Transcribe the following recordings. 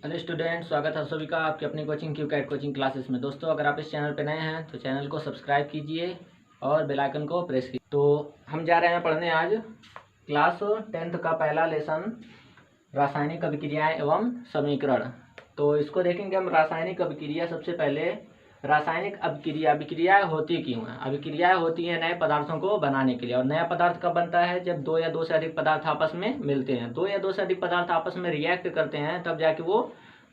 Hello student, स्वागत है सभी का आपके अपनी कोचिंग क्यूकैट कोचिंग क्लासेस में। दोस्तों, अगर आप इस चैनल पर नए हैं तो चैनल को सब्सक्राइब कीजिए और बेल आइकन को प्रेस कीजिए। तो हम जा रहे हैं पढ़ने आज क्लास 10th का पहला लेसन, रासायनिक अभिक्रियाएं एवं समीकरण। तो इसको देखेंगे हम। रासायनिक अभिक्रिया, सबसे पहले रासायनिक अभिक्रियाएं होती क्यों हैं? अभिक्रियाएं होती हैं नए पदार्थों को बनाने के लिए। और नया पदार्थ कब बनता है? जब दो या दो से अधिक पदार्थ आपस में मिलते हैं, दो या दो से अधिक पदार्थ आपस में रिएक्ट करते हैं, तब जाके वो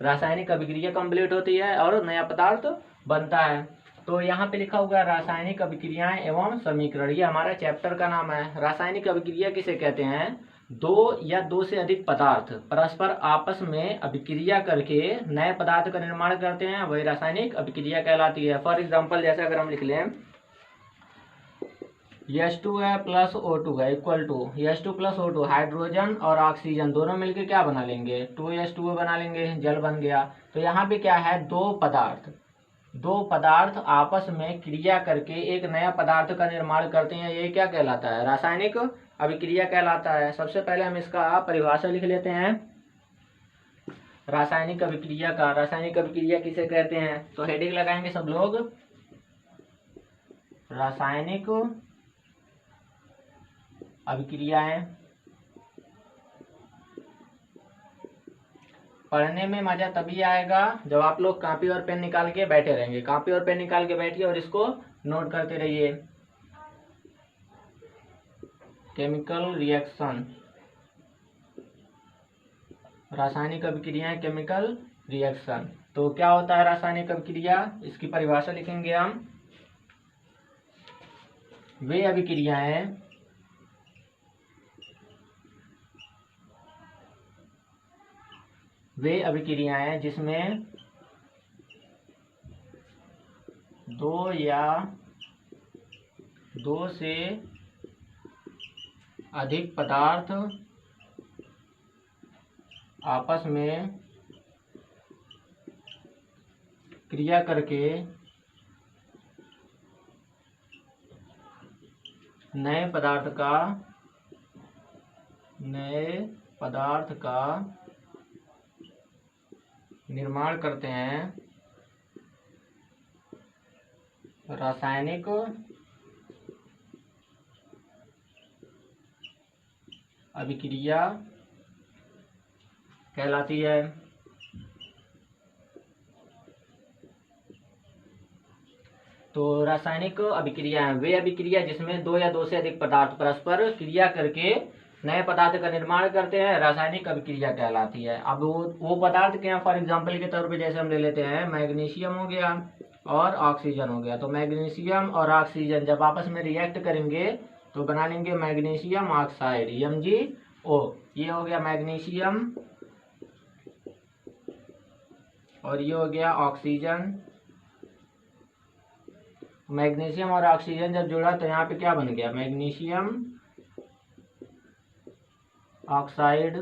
रासायनिक अभिक्रिया कंप्लीट होती है और नया पदार्थ बनता है। तो यहाँ पे लिखा हुआ है रासायनिक अभिक्रियाएं एवं समीकरण, ये हमारा चैप्टर का नाम है। रासायनिक अभिक्रिया किसे कहते हैं? दो या दो से अधिक पदार्थ परस्पर आपस में अभिक्रिया करके नए पदार्थ का निर्माण करते हैं, वही रासायनिक अभिक्रिया कहलाती है। फॉर एग्जांपल, जैसे अगर हम लिख लें H2 है प्लस O2 है equal to H2 plus O2, hydrogen और ऑक्सीजन दोनों मिलकर क्या बना लेंगे? 2H2O बना लेंगे, जल बन गया। तो यहाँ पे क्या है? दो पदार्थ आपस में क्रिया करके एक नया पदार्थ का निर्माण करते हैं, ये क्या कहलाता है? रासायनिक अभिक्रिया कहलाता है। सबसे पहले हम इसका परिभाषा लिख लेते हैं रासायनिक अभिक्रिया का। रासायनिक अभिक्रिया किसे कहते हैं? तो हेडिंग लगाएंगे सब लोग, रासायनिक अभिक्रियाएं। पढ़ने में मजा तभी आएगा जब आप लोग कॉपी और पेन निकाल के बैठे रहेंगे। कॉपी और पेन निकाल के बैठिए और इसको नोट करते रहिए। केमिकल रिएक्शन, रासायनिक अभिक्रियाएं, केमिकल रिएक्शन। तो क्या होता है रासायनिक अभिक्रिया? इसकी परिभाषा लिखेंगे हम। वे अभिक्रियाएं जिसमें दो या दो से अधिक पदार्थ आपस में क्रिया करके नए पदार्थ का निर्माण करते हैं, रासायनिक अभिक्रिया कहलाती है। तो रासायनिक अभिक्रिया वे अभिक्रिया जिसमें दो या दो से अधिक पदार्थ परस्पर क्रिया करके नए पदार्थ का निर्माण करते हैं, रासायनिक अभिक्रिया कहलाती है। अब वो पदार्थ क्या? फॉर एग्जांपल के तौर पे जैसे हम ले लेते हैं मैग्नीशियम हो गया और ऑक्सीजन हो गया। तो मैग्नीशियम और ऑक्सीजन जब आपस में रिएक्ट करेंगे तो बना लेंगे मैग्नीशियम ऑक्साइड, MgO। ये हो गया मैग्नीशियम और ये हो गया ऑक्सीजन। मैग्नीशियम और ऑक्सीजन जब जुड़ा तो यहाँ पे क्या बन गया? Magnesium oxide.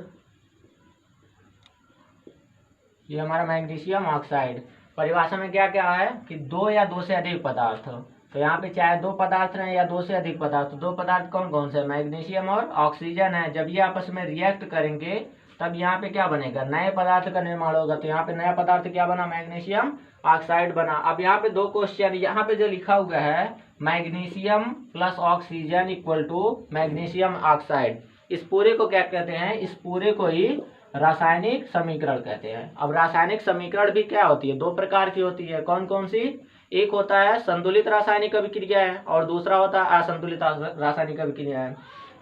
ये हमारा मैग्नीशियम ऑक्साइड। परिभाषा में क्या क्या है कि दो या दो से अधिक पदार्थ। तो यहाँ पे चाहे दो पदार्थ रहे या दो से अधिक पदार्थ, दो पदार्थ कौन कौन से? मैग्नीशियम और ऑक्सीजन है। जब ये आपस में रिएक्ट करेंगे तब यहाँ पे क्या बनेगा? नए पदार्थ का निर्माण होगा। तो यहाँ पे नया पदार्थ क्या बना? मैग्नीशियम ऑक्साइड बना। अब यहाँ पे दो क्वेश्चन, यहाँ पे जो लिखा हुआ है magnesium plus oxygen equal to magnesium oxide, इस पूरे को क्या कहते हैं? इस पूरे को ही रासायनिक समीकरण कहते हैं। अब रासायनिक समीकरण भी क्या होती है? दो प्रकार की होती है। कौन कौन सी? एक होता है संतुलित रासायनिक अभिक्रियाएं और दूसरा होता है असंतुलित रासायनिक अभिक्रियाएं।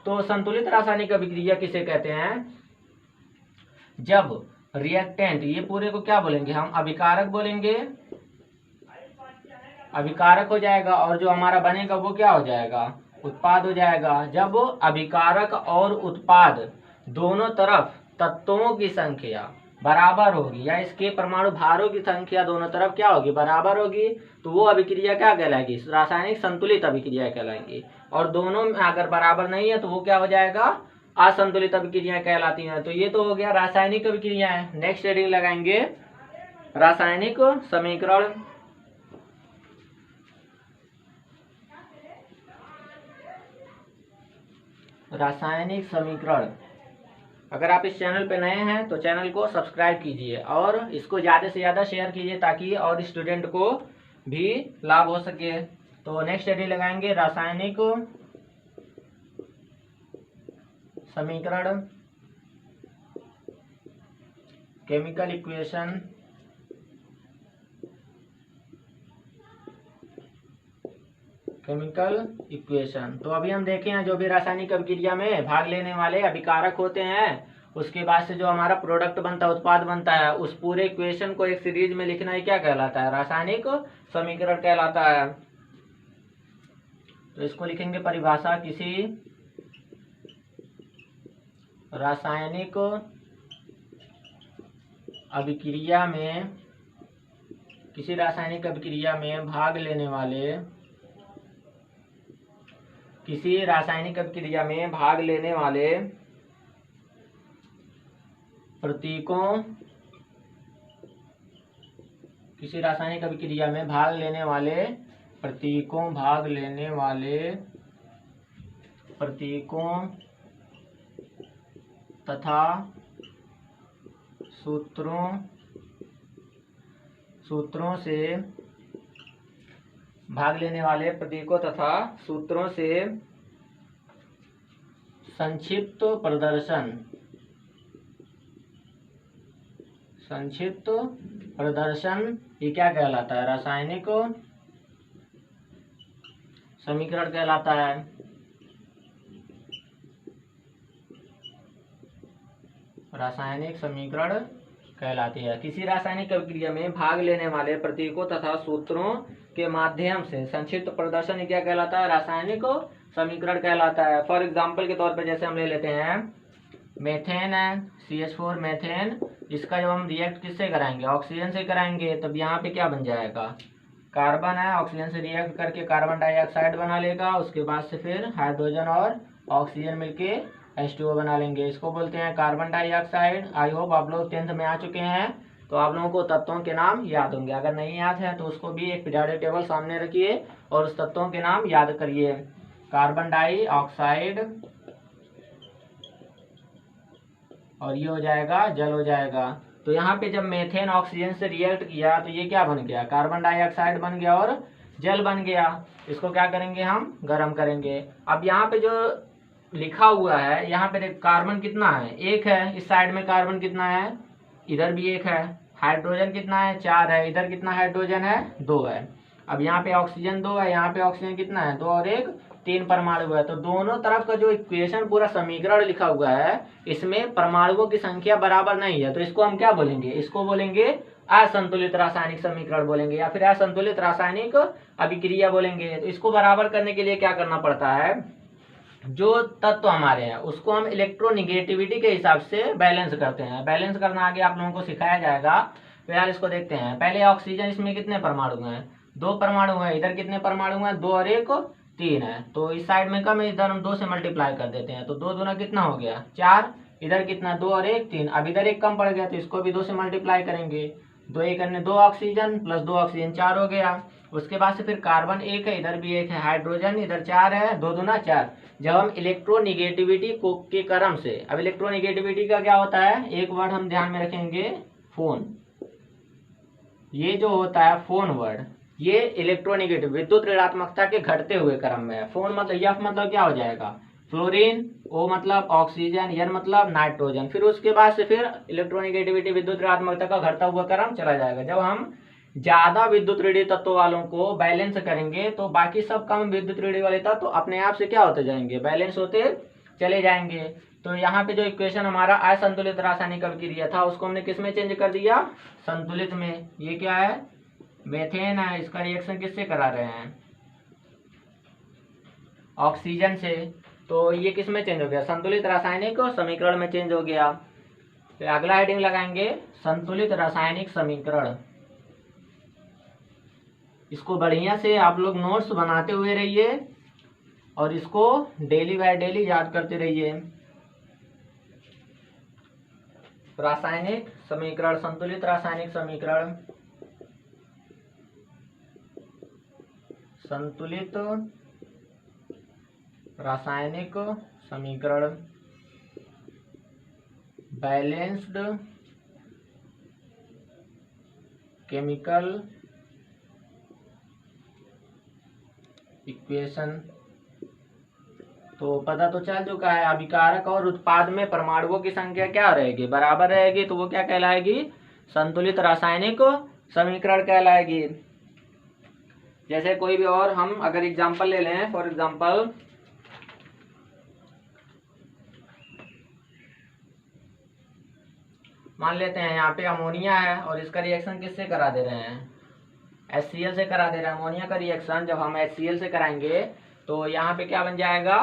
तो संतुलित रासायनिक अभिक्रिया किसे कहते हैं? जब रिएक्टेंट, ये पूरे को क्या बोलेंगे हम? अभिकारक बोलेंगे। अभिकारक हो जाएगा और जो हमारा बनेगा वो क्या हो जाएगा? उत्पाद हो जाएगा। जब अभिकारक और उत्पाद दोनों तरफ तत्वों की संख्या बराबर होगी या इसके परमाणु भारों की संख्या दोनों तरफ क्या होगी? बराबर होगी, तो वो अभिक्रिया क्या कहलाएगी? रासायनिक संतुलित अभिक्रिया कहलाएंगी। और दोनों में अगर बराबर नहीं है तो वो क्या हो जाएगा? असंतुलित अभिक्रिया कहलाती हैं। तो ये तो हो गया रासायनिक अभिक्रियाएं। नेक्स्ट हेडिंग लगाएंगे रासायनिक समीकरण। रासायनिक समीकरण अगर आप इस चैनल पे नए हैं तो चैनल को सब्सक्राइब कीजिए और इसको ज़्यादा से ज़्यादा शेयर कीजिए ताकि और स्टूडेंट को भी लाभ हो सके। तो नेक्स्ट स्टडी लगाएंगे रासायनिक समीकरण, केमिकल इक्वेशन, तो अभी हम देखे हैं जो भी रासायनिक अभिक्रिया में भाग लेने वाले अभिकारक होते हैं उसके बाद से जो हमारा प्रोडक्ट बनता है, उत्पाद बनता है, उस पूरे इक्वेशन को एक सीरीज में लिखना ही क्या कहलाता है? रासायनिक समीकरण कहलाता है। तो इसको लिखेंगे परिभाषा, किसी रासायनिक अभिक्रिया में भाग लेने वाले, किसी रासायनिक अभिक्रिया में भाग लेने वाले प्रतीकों, किसी रासायनिक अभिक्रिया में भाग लेने वाले प्रतीकों तथा सूत्रों से भाग लेने वाले प्रतीकों तथा सूत्रों से संक्षिप्त प्रदर्शन ये क्या कहलाता है? रासायनिक समीकरण कहलाता है। रासायनिक समीकरण कहलाती है। किसी रासायनिक अभिक्रिया में भाग लेने वाले प्रतीकों तथा सूत्रों के माध्यम से संक्षिप्त प्रदर्शन क्या कहलाता है? रासायनिक समीकरण कहलाता है। फॉर एग्जाम्पल के तौर पर जैसे हम ले लेते हैं मेथेन है, CH4 मेथेन, इसका जब हम रिएक्ट किससे कराएंगे? ऑक्सीजन से कराएंगे। तब यहाँ पे क्या बन जाएगा? कार्बन है, ऑक्सीजन से रिएक्ट करके कार्बन डाइऑक्साइड बना लेगा, उसके बाद से फिर हाइड्रोजन और ऑक्सीजन मिलके H2O बना लेंगे। इसको बोलते हैं कार्बन डाइऑक्साइड। आई होप आप लोग 10th में आ चुके हैं तो आप लोगों को तत्वों के नाम याद होंगे। अगर नहीं याद है तो उसको भी एक पीरियोडिक टेबल सामने रखिए और उस तत्वों के नाम याद करिए। कार्बन डाइऑक्साइड और ये हो जाएगा जल हो जाएगा। तो यहाँ पे जब मेथेन ऑक्सीजन से रिएक्ट किया तो ये क्या बन गया? कार्बन डाइऑक्साइड बन गया और जल बन गया। इसको क्या करेंगे? हम गर्म करेंगे। अब यहाँ पे जो लिखा हुआ है, यहाँ पे कार्बन कितना है? 1 है। इस साइड में कार्बन कितना है? इधर भी 1 है। हाइड्रोजन कितना है? 4 है। इधर कितना हाइड्रोजन है? 2 है। अब यहाँ पे ऑक्सीजन 2 है, यहाँ पे ऑक्सीजन कितना है? 2 और 1 3 परमाणु है। तो दोनों तरफ का जो इक्वेशन पूरा समीकरण लिखा हुआ है इसमें परमाणुओं की संख्या बराबर नहीं है। तो इसको हम क्या बोलेंगे? इसको बोलेंगे असंतुलित रासायनिक समीकरण बोलेंगे या फिर असंतुलित रासायनिक अभिक्रिया बोलेंगे। तो इसको बराबर करने के लिए क्या करना पड़ता है? जो तत्व हमारे हैं उसको हम इलेक्ट्रोनिगेटिविटी के हिसाब से बैलेंस करते हैं। बैलेंस करना आगे आप लोगों को सिखाया जाएगा। तो यार इसको देखते हैं। पहले ऑक्सीजन, इसमें कितने परमाणु हैं? 2 परमाणु हैं। इधर कितने परमाणु हैं? 2 और 1 3 है। तो इस साइड में कम है, इधर हम 2 से मल्टीप्लाई कर देते हैं। तो 2 दूना कितना हो गया? 4। इधर कितना? 2 और 1 3। अब इधर 1 कम पड़ गया तो इसको भी 2 से मल्टीप्लाई करेंगे। 2 1 अन्य 2 ऑक्सीजन प्लस 2 ऑक्सीजन 4 हो गया। उसके बाद से फिर कार्बन 1 है, इधर भी 1 है, हाइड्रोजन इधर 4 है, 2 दूना 4। जब हम इलेक्ट्रोनिगेटिविटी को के क्रम से, अब इलेक्ट्रोनिगेटिविटी का क्या होता है? एक वर्ड हम ध्यान में रखेंगे, फोन। ये जो होता है फोन वर्ड, ये इलेक्ट्रोनिगेटिव विद्युत ऋणात्मकता के घटते हुए क्रम में है। फोन मतलब F मतलब क्या हो जाएगा? फ्लोरीन, O मतलब ऑक्सीजन, N मतलब नाइट्रोजन। फिर उसके बाद से फिर इलेक्ट्रोनिगेटिविटी विद्युत ऋणात्मकता का घटता हुआ क्रम चला जाएगा। जब हम ज्यादा विद्युत ऋणात्मक तत्व वालों को बैलेंस करेंगे तो बाकी सब कम विद्युत ऋणात्मक वाले तत्व अपने आप से क्या होते जाएंगे? बैलेंस होते चले जाएंगे। तो यहाँ पे जो इक्वेशन हमारा असंतुलित रासायनिक अभिक्रिया था उसको हमने किस में चेंज कर दिया? संतुलित में। ये क्या है? मेथेन है। इसका रिएक्शन किससे करा रहे हैं? ऑक्सीजन से। तो ये किस में चेंज हो गया? संतुलित रासायनिक समीकरण में चेंज हो गया। तो अगला हेडिंग लगाएंगे संतुलित रासायनिक समीकरण। इसको बढ़िया से आप लोग नोट्स बनाते हुए रहिए और इसको डेली बाय डेली याद करते रहिए। रासायनिक समीकरण, संतुलित रासायनिक समीकरण, संतुलित रासायनिक समीकरण। Balanced chemical equation. तो पता तो चल चुका है, अभिकारक और उत्पाद में परमाणुओं की संख्या क्या रहेगी, बराबर रहेगी, तो वो क्या कहलाएगी, संतुलित रासायनिक समीकरण कहलाएगी। जैसे कोई भी और हम अगर एग्जांपल ले लें, फॉर एग्जांपल मान लेते हैं यहाँ पे अमोनिया है और इसका रिएक्शन किससे करा दे रहे हैं, HCl से करा दे रहे हैं। अमोनिया का रिएक्शन जब हम HCl से कराएंगे तो यहाँ पे क्या बन जाएगा,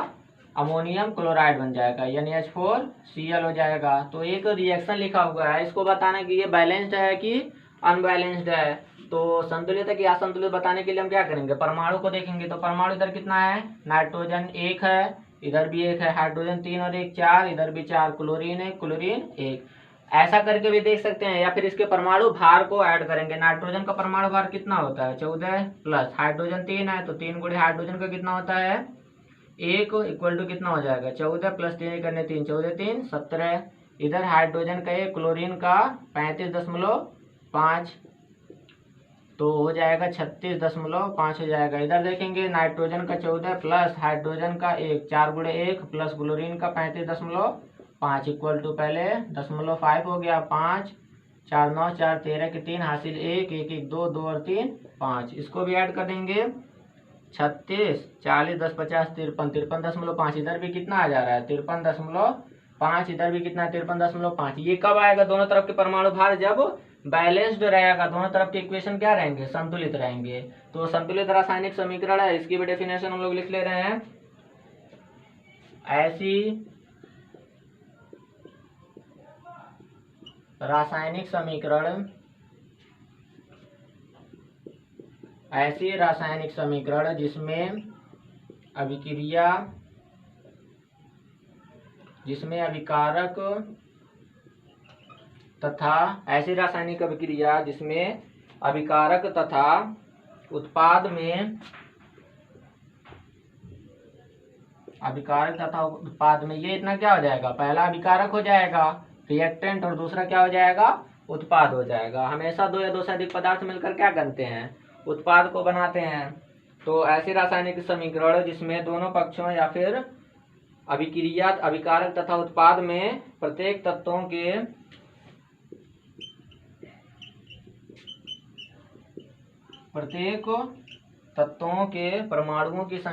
अमोनियम क्लोराइड बन जाएगा, यानी H4Cl हो जाएगा। तो एक रिएक्शन लिखा हुआ है, इसको बताना कि ये बैलेंस्ड है कि अनबैलेंस्ड है। तो संतुलित है कि असंतुलित बताने के लिए हम क्या करेंगे, परमाणु को देखेंगे। तो परमाणु इधर कितना है, नाइट्रोजन 1 है, इधर भी 1 है, हाइड्रोजन 3 और 1 4, इधर भी 4, क्लोरीन है, क्लोरीन 1। ऐसा करके भी देख सकते हैं, या फिर इसके परमाणु भार को ऐड करेंगे। नाइट्रोजन का परमाणु भार कितना होता है, 14 प्लस हाइड्रोजन 3 है तो 3 गुणे हाइड्रोजन का कितना होता है 1, इक्वल टू कितना हो जाएगा 14 प्लस 3 करने 3, 14 3 17। इधर हाइड्रोजन का 1, क्लोरीन का 35.5, तो हो जाएगा 36.5 हो जाएगा। इधर देखेंगे नाइट्रोजन का 14 प्लस हाइड्रोजन का 1, 4 गुणे 1 प्लस क्लोरीन का 35.5 इक्वल टू पहले 0.5 हो गया, 5 4 9 4 13 के 3 हासिल 1 1 1 2 2 और 3 5। इसको भी ऐड कर देंगे 36 40 10 50 53 53.5। इधर भी कितना आ जा रहा है 53.5, इधर भी कितना है 53.5। ये कब आएगा, दोनों तरफ के परमाणु भार जब बैलेंस्ड रहेगा, दोनों तरफ के इक्वेशन क्या रहेंगे, संतुलित रहेंगे। तो संतुलित रासायनिक समीकरण है, इसकी भी डेफिनेशन हम लोग लिख ले रहे हैं। ऐसी रासायनिक समीकरण जिसमें अभिकारक तथा ऐसी रासायनिक अभिक्रिया जिसमें अभिकारक तथा उत्पाद में ये इतना क्या हो जाएगा, पहला अभिकारक हो जाएगा रिएक्टेंट और दूसरा क्या हो जाएगा, उत्पाद हो जाएगा। हमेशा दो या दो से अधिक पदार्थ मिलकर क्या करते हैं, उत्पाद को बनाते हैं। तो ऐसी रासायनिक समीकरण जिसमें दोनों पक्षों या फिर अभिक्रिया अभिकारक तथा उत्पाद में प्रत्येक तत्वों के परमाणुओं की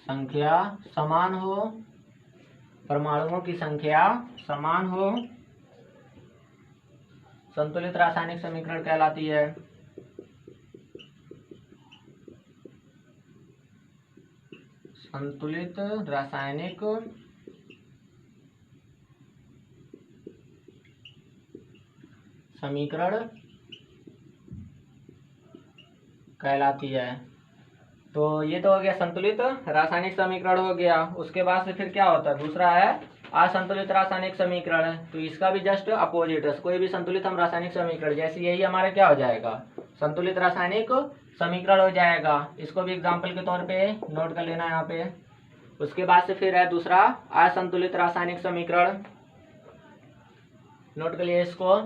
संख्या समान हो, संतुलित रासायनिक समीकरण कहलाती है। संतुलित रासायनिक समीकरण कहलाती है। तो ये तो हो गया संतुलित रासायनिक समीकरण हो गया। उसके बाद से फिर क्या होता है, दूसरा है असंतुलित रासायनिक समीकरण। तो इसका भी जस्ट अपोजिट है। कोई भी संतुलित हम रासायनिक समीकरण, जैसे यही हमारा क्या हो जाएगा, संतुलित रासायनिक समीकरण हो जाएगा। इसको भी एग्जाम्पल के तौर पे नोट कर लेना यहाँ पे। उसके बाद से फिर है दूसरा असंतुलित रासायनिक समीकरण, नोट कर लिए इसको।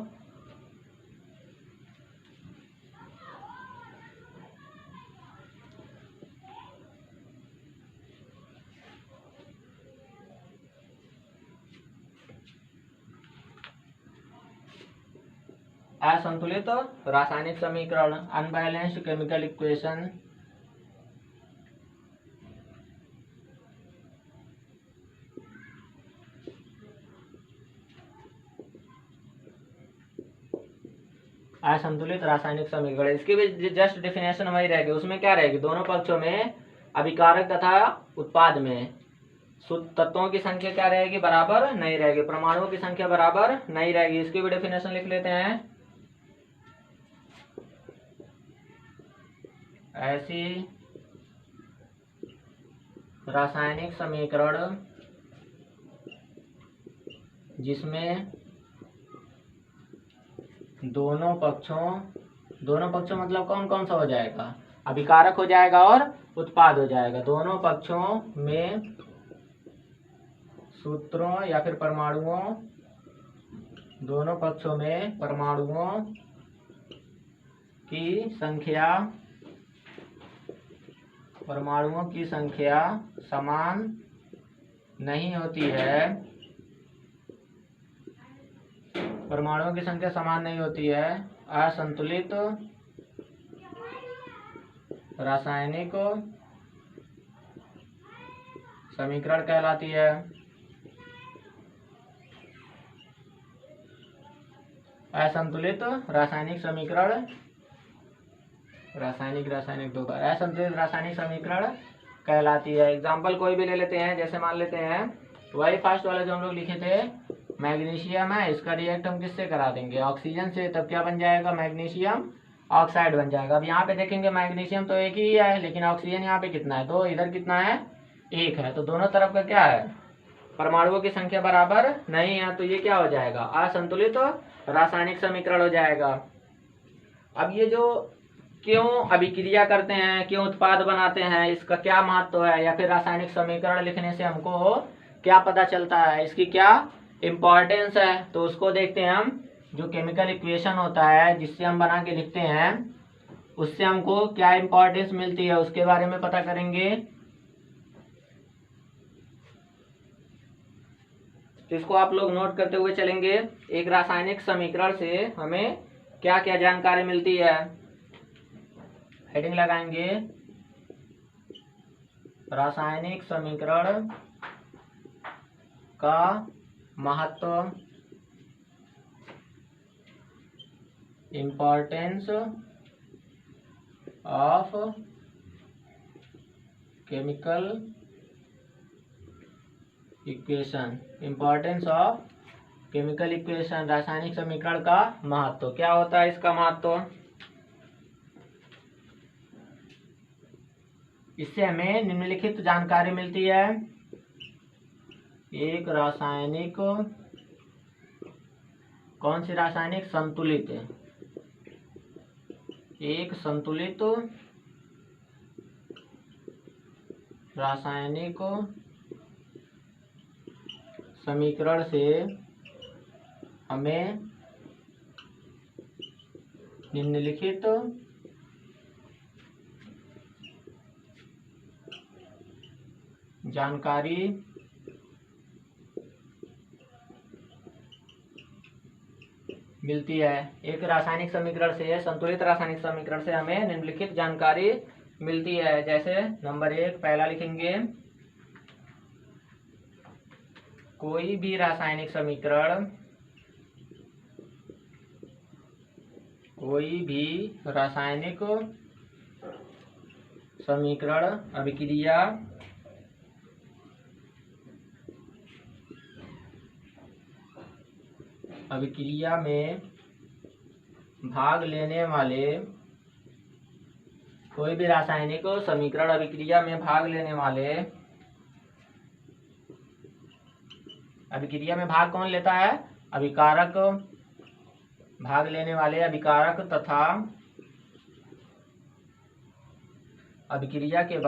असंतुलित रासायनिक समीकरण, अनबैलेंस्ड केमिकल इक्वेशन। असंतुलित रासायनिक समीकरण, इसकी भी जस्ट डेफिनेशन वही रहेगी। उसमें क्या रहेगी, दोनों पक्षों में अभिकारक तथा उत्पाद में तत्वों की संख्या क्या रहेगी, बराबर नहीं रहेगी, परमाणुओं की संख्या बराबर नहीं रहेगी। इसकी भी डेफिनेशन लिख लेते हैं। ऐसी रासायनिक समीकरण जिसमें दोनों पक्षों मतलब कौन कौन सा हो जाएगा, अभिकारक हो जाएगा और उत्पाद हो जाएगा। दोनों पक्षों में सूत्रों या फिर परमाणुओं, दोनों पक्षों में परमाणुओं की संख्या समान नहीं होती है। परमाणुओं की संख्या समान नहीं होती है। असंतुलित रासायनिक समीकरण कहलाती है। असंतुलित रासायनिक समीकरण, असंतुलित रासायनिक समीकरण कहलाती है। एग्जाम्पल कोई भी ले लेते हैं, जैसे मान लेते हैं वही फर्स्ट वाला जो हम लोग लिखे थे, मैग्नीशियम है, इसका रिएक्ट हम किससे करा देंगे? ऑक्सीजन से। तब क्या बन जाएगा? मैग्नीशियम ऑक्साइड बन जाएगा। अब यहाँ पे देखेंगे मैग्नीशियम तो एक ही है, लेकिन ऑक्सीजन यहाँ पे कितना है? 2। इधर कितना है? 1 है। तो दोनों तरफ का क्या है? परमाणुओं की संख्या बराबर नहीं है। तो ये क्या हो जाएगा? असंतुलित रासायनिक समीकरण हो जाएगा। अब ये जो क्यों अभिक्रिया करते हैं, क्यों उत्पाद बनाते हैं, इसका क्या महत्व है, या फिर रासायनिक समीकरण लिखने से हमको क्या पता चलता है, इसकी क्या इम्पोर्टेंस है, तो उसको देखते हैं हम। जो केमिकल इक्वेशन होता है जिससे हम बना के लिखते हैं, उससे हमको क्या इम्पोर्टेंस मिलती है, उसके बारे में पता करेंगे। तो इसको आप लोग नोट करते हुए चलेंगे। एक रासायनिक समीकरण से हमें क्या क्या जानकारी मिलती है, हेडिंग लगाएंगे। रासायनिक समीकरण का महत्व, importance of chemical equation, importance of chemical equation, रासायनिक समीकरण का महत्व। क्या होता है इसका महत्व? इससे हमें निम्नलिखित जानकारी मिलती है। एक रासायनिक, कौन सी रासायनिक? संतुलित। एक संतुलित रासायनिक समीकरण से हमें निम्नलिखित जानकारी मिलती है। एक रासायनिक समीकरण से, संतुलित रासायनिक समीकरण से हमें निम्नलिखित जानकारी मिलती है। जैसे नंबर 1 पहला लिखेंगे, कोई भी रासायनिक समीकरण, कोई भी रासायनिक समीकरण अभिक्रिया में भाग लेने वाले, कोई भी रासायनिक समीकरण अभिक्रिया में भाग लेने वाले, अभिक्रिया में भाग कौन लेता है? अभिकारक। भाग लेने वाले अभिकारक तथा अभिक्रिया के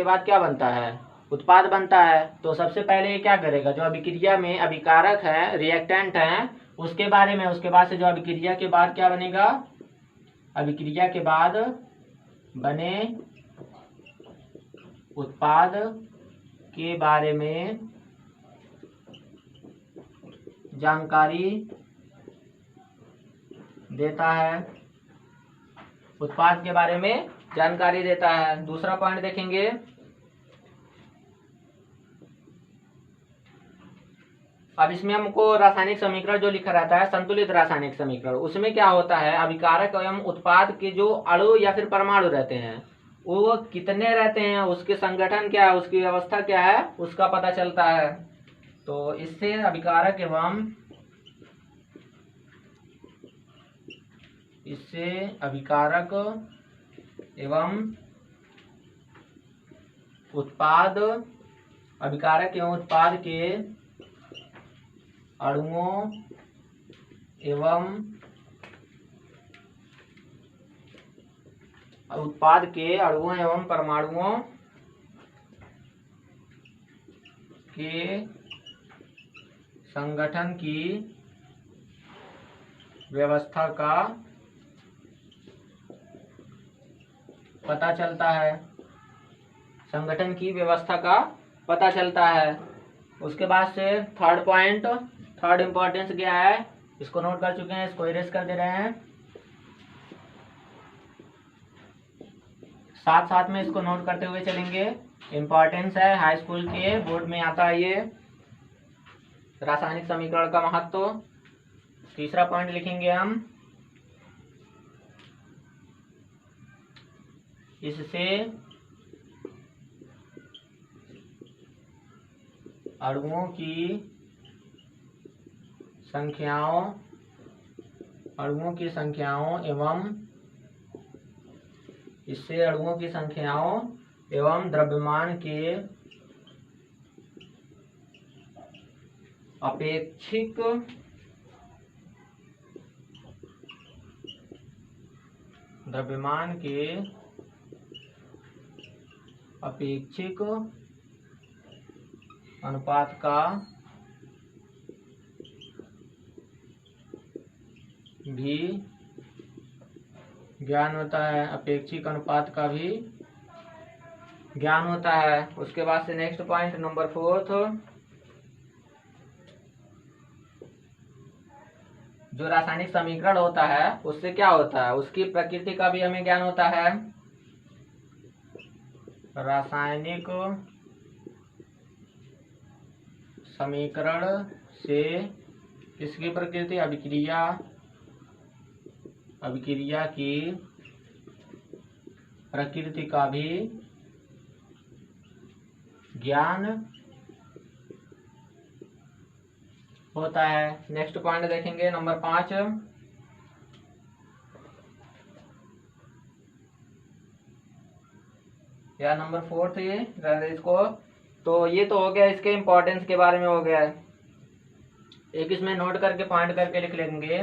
बाद क्या बनता है? उत्पाद बनता है। तो सबसे पहले ये क्या करेगा? जो अभिक्रिया में अभिकारक है, रिएक्टेंट है, उसके बारे में, उसके बाद से जो अभिक्रिया के बाद क्या बनेगा, अभिक्रिया के बाद बने उत्पाद के बारे में जानकारी देता है। उत्पाद के बारे में जानकारी देता है। दूसरा पॉइंट देखेंगे, अब इसमें हमको रासायनिक समीकरण जो लिखा रहता है, संतुलित रासायनिक समीकरण, उसमें क्या होता है, अभिकारक एवं उत्पाद के जो अणु या फिर परमाणु रहते हैं, वो कितने रहते हैं, उसके संगठन क्या है, उसकी व्यवस्था क्या है, उसका पता चलता है। तो इससे अभिकारक एवं उत्पाद, अभिकारक एवं उत्पाद के अणुओं एवं उत्पाद के अणुओं एवं परमाणुओं के संगठन की व्यवस्था का पता चलता है। संगठन की व्यवस्था का पता चलता है। उसके बाद से थर्ड पॉइंट, थर्ड इंपॉर्टेंस क्या है, इसको नोट कर चुके हैं, इसको इरेज कर दे रहे हैं। साथ साथ में इसको नोट करते हुए चलेंगे। इंपॉर्टेंस है, हाई स्कूल के बोर्ड में आता है ये, रासायनिक समीकरण का महत्व। तीसरा पॉइंट लिखेंगे हम, इससे अणुओं की संख्याओं एवं इससे अणुओं की संख्याओं एवं द्रव्यमान के अपेक्षिक अनुपात का भी ज्ञान होता है। अपेक्षिक अनुपात का भी ज्ञान होता है। उसके बाद से नेक्स्ट पॉइंट नंबर 4, जो रासायनिक समीकरण होता है उससे क्या होता है, उसकी प्रकृति का भी हमें ज्ञान होता है। रासायनिक समीकरण से किसकी प्रकृति, अभिक्रिया की प्रकृति का भी ज्ञान होता है। नेक्स्ट पॉइंट देखेंगे नंबर 5, या नंबर 4 ये इसको, तो ये तो हो गया, इसके इम्पोर्टेंस के बारे में हो गया है। एक इसमें नोट करके पॉइंट करके लिख लेंगे,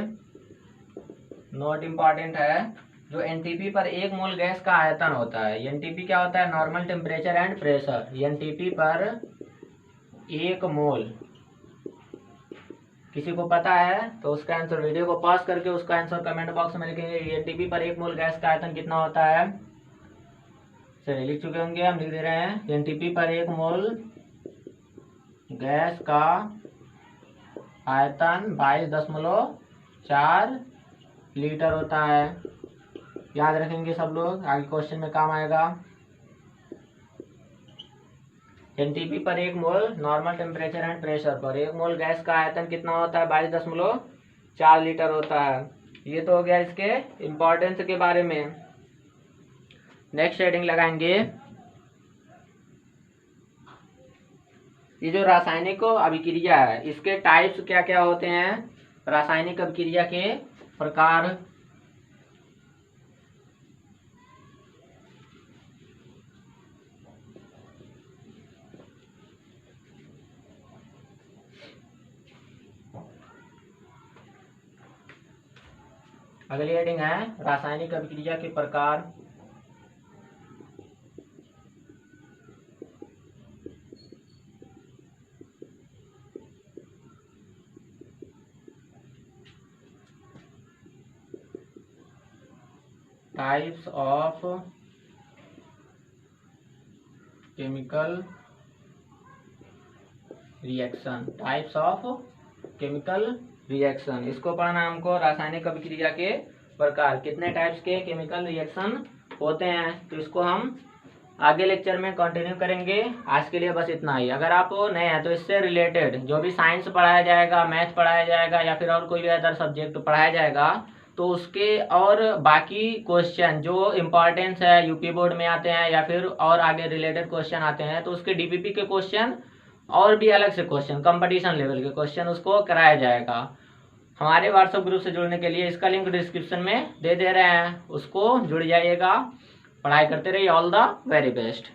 नोट इम्पॉर्टेंट है। जो एनटीपी पर 1 मोल गैस का आयतन होता है, एनटीपी क्या होता है, normal temperature and pressure. NTP पर 1 मोल, किसी को पता है तो उसका आंसर, वीडियो को पॉज करके उसका आंसर कमेंट बॉक्स में लिखेंगे। एनटीपी पर 1 मोल गैस का आयतन कितना होता है, चलिए लिख चुके होंगे, हम लिख दे रहे हैं। एनटीपी पर 1 मोल गैस का आयतन 22.4 लीटर होता है। याद रखेंगे सब लोग, आगे क्वेश्चन में काम आएगा। एनटीपी पर 1 मोल नॉर्मल टेम्परेचर एंड प्रेशर पर 1 मोल गैस का आयतन कितना होता है, 22.4 लीटर होता है। ये तो हो गया इसके इम्पोर्टेंस के बारे में। नेक्स्ट हेडिंग लगाएंगे, ये जो रासायनिक अभिक्रिया है इसके टाइप्स क्या क्या होते हैं, रासायनिक अभिक्रिया के प्रकार। अगली हेडिंग है रासायनिक अभिक्रिया के प्रकार। Types of chemical reaction, types of chemical reaction, इसको पढ़ना हमको, रासायनिक अभिक्रिया के प्रकार। कितने टाइप्स के केमिकल रिएक्शन होते हैं, तो इसको हम आगे लेक्चर में कंटिन्यू करेंगे। आज के लिए बस इतना ही। अगर आप नए हैं तो इससे रिलेटेड जो भी साइंस पढ़ाया जाएगा, मैथ पढ़ाया जाएगा या फिर और कोई भी अदर सब्जेक्ट पढ़ाया जाएगा, तो उसके और बाकी क्वेश्चन जो इम्पोर्टेंस है, यूपी बोर्ड में आते हैं या फिर और आगे रिलेटेड क्वेश्चन आते हैं, तो उसके डीपीपी के क्वेश्चन और भी अलग से क्वेश्चन, कंपटीशन लेवल के क्वेश्चन उसको कराया जाएगा। हमारे व्हाट्सएप ग्रुप से जुड़ने के लिए इसका लिंक डिस्क्रिप्शन में दे रहे हैं, उसको जुड़ जाइएगा। पढ़ाई करते रहिए। All the very best.